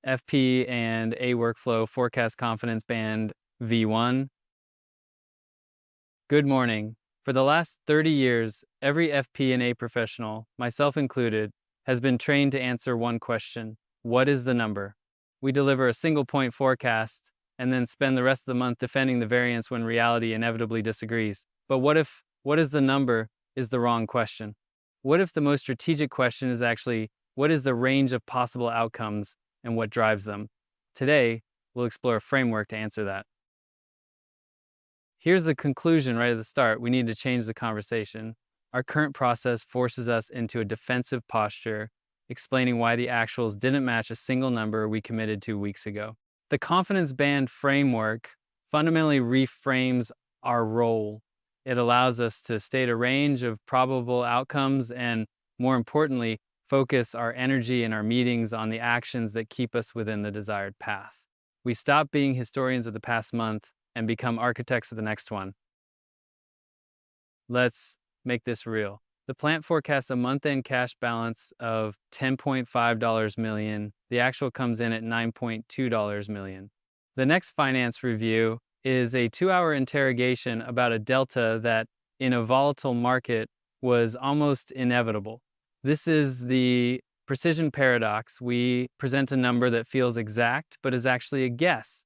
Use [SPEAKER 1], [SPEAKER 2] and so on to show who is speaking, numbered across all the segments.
[SPEAKER 1] FP&A workflow forecast confidence band V1. Good morning. For the last 30 years, every FP&A professional, myself included, has been trained to answer one question: what is the number? We deliver a single point forecast and then spend the rest of the month defending the variance when reality inevitably disagrees. But what if what is the number is the wrong question? What if the most strategic question is actually what is the range of possible outcomes and what drives them? Today, we'll explore a framework to answer that. Here's the conclusion right at the start. We need to change the conversation. Our current process forces us into a defensive posture, explaining why the actuals didn't match a single number we committed 2 weeks ago. The confidence band framework fundamentally reframes our role. It allows us to state a range of probable outcomes and, more importantly, focus our energy and our meetings on the actions that keep us within the desired path. We stop being historians of the past month and become architects of the next one. Let's make this real. The plant forecasts a month-end cash balance of $10.5 million. The actual comes in at $9.2 million. The next finance review is a 2-hour interrogation about a delta that, in a volatile market, was almost inevitable. This is the precision paradox. We present a number that feels exact, but is actually a guess.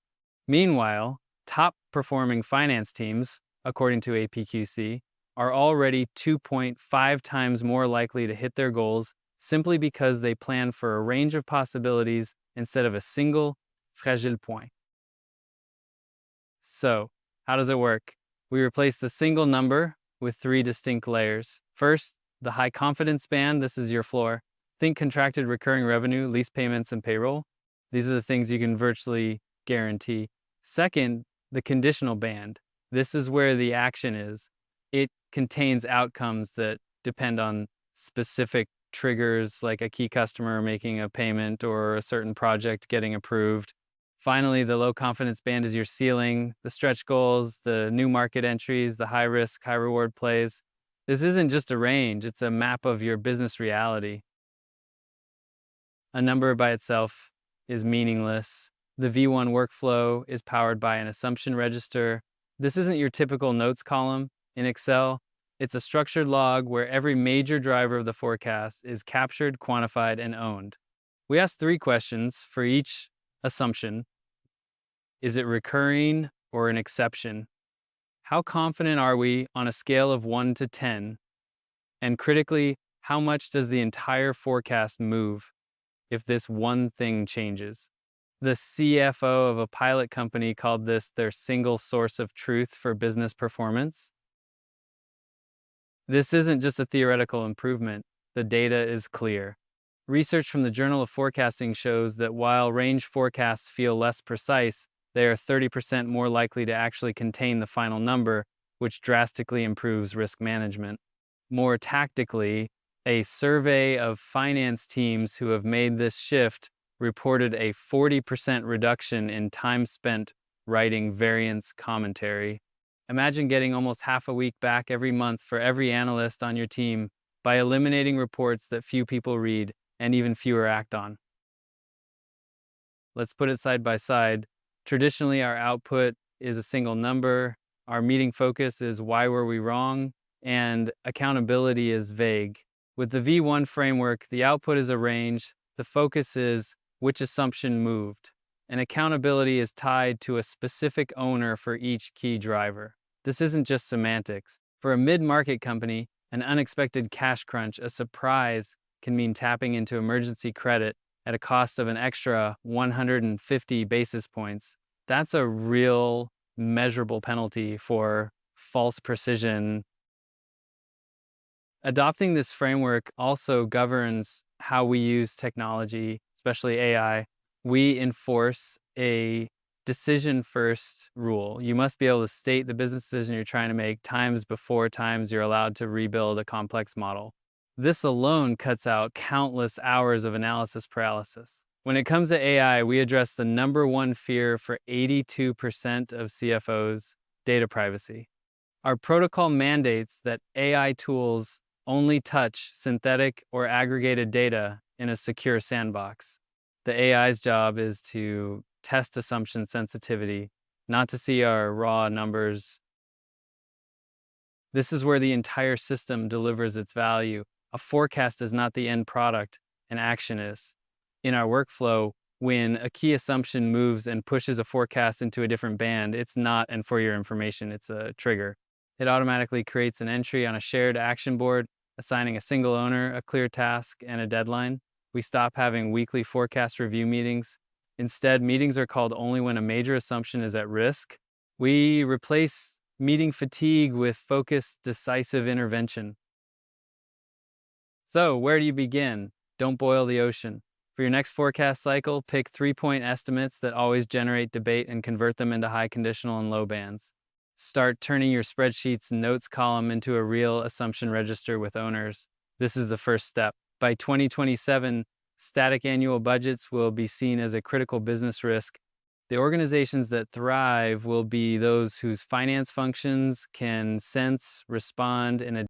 [SPEAKER 1] Meanwhile, top-performing finance teams, according to APQC, are already 2.5 times more likely to hit their goals simply because they plan for a range of possibilities instead of a single fragile point. So, how does it work? We replace the single number with 3 distinct layers. First, the high confidence band. This is your floor. Think contracted recurring revenue, lease payments, and payroll. These are the things you can virtually guarantee. Second, the conditional band. This is where the action is. It contains outcomes that depend on specific triggers, like a key customer making a payment or a certain project getting approved. Finally, the low confidence band is your ceiling, the stretch goals, the new market entries, the high risk, high reward plays. This isn't just a range, it's a map of your business reality. A number by itself is meaningless. The V1 workflow is powered by an assumption register. This isn't your typical notes column in Excel. It's a structured log where every major driver of the forecast is captured, quantified, and owned. We ask 3 questions for each assumption. Is it recurring or an exception? How confident are we on a scale of 1 to 10? And critically, how much does the entire forecast move if this one thing changes? The CFO of a pilot company called this their single source of truth for business performance. This isn't just a theoretical improvement. The data is clear. Research from the Journal of Forecasting shows that while range forecasts feel less precise, they are 30% more likely to actually contain the final number, which drastically improves risk management. More tactically, a survey of finance teams who have made this shift reported a 40% reduction in time spent writing variance commentary. Imagine getting almost half a week back every month for every analyst on your team by eliminating reports that few people read and even fewer act on. Let's put it side by side. Traditionally, our output is a single number. Our meeting focus is why were we wrong, and accountability is vague. With the V1 framework, the output is a range. The focus is which assumption moved, and accountability is tied to a specific owner for each key driver. This isn't just semantics. For a mid-market company, an unexpected cash crunch, a surprise, can mean tapping into emergency credit at a cost of an extra 150 basis points. That's a real measurable penalty for false precision. Adopting this framework also governs how we use technology, especially AI. We enforce a decision-first rule. You must be able to state the business decision you're trying to make times before times you're allowed to rebuild a complex model. This alone cuts out countless hours of analysis paralysis. When it comes to AI, we address the number one fear for 82% of CFOs: data privacy. Our protocol mandates that AI tools only touch synthetic or aggregated data in a secure sandbox. The AI's job is to test assumption sensitivity, not to see our raw numbers. This is where the entire system delivers its value. A forecast is not the end product, an action is. In our workflow, when a key assumption moves and pushes a forecast into a different band, it's not, and for your information, it's a trigger. It automatically creates an entry on a shared action board, assigning a single owner, a clear task, and a deadline. We stop having weekly forecast review meetings. Instead, meetings are called only when a major assumption is at risk. We replace meeting fatigue with focused, decisive intervention. So, where do you begin? Don't boil the ocean. For your next forecast cycle, pick 3-point estimates that always generate debate and convert them into high conditional and low bands. Start turning your spreadsheet's notes column into a real assumption register with owners. This is the first step. By 2027, static annual budgets will be seen as a critical business risk. The organizations that thrive will be those whose finance functions can sense, respond, and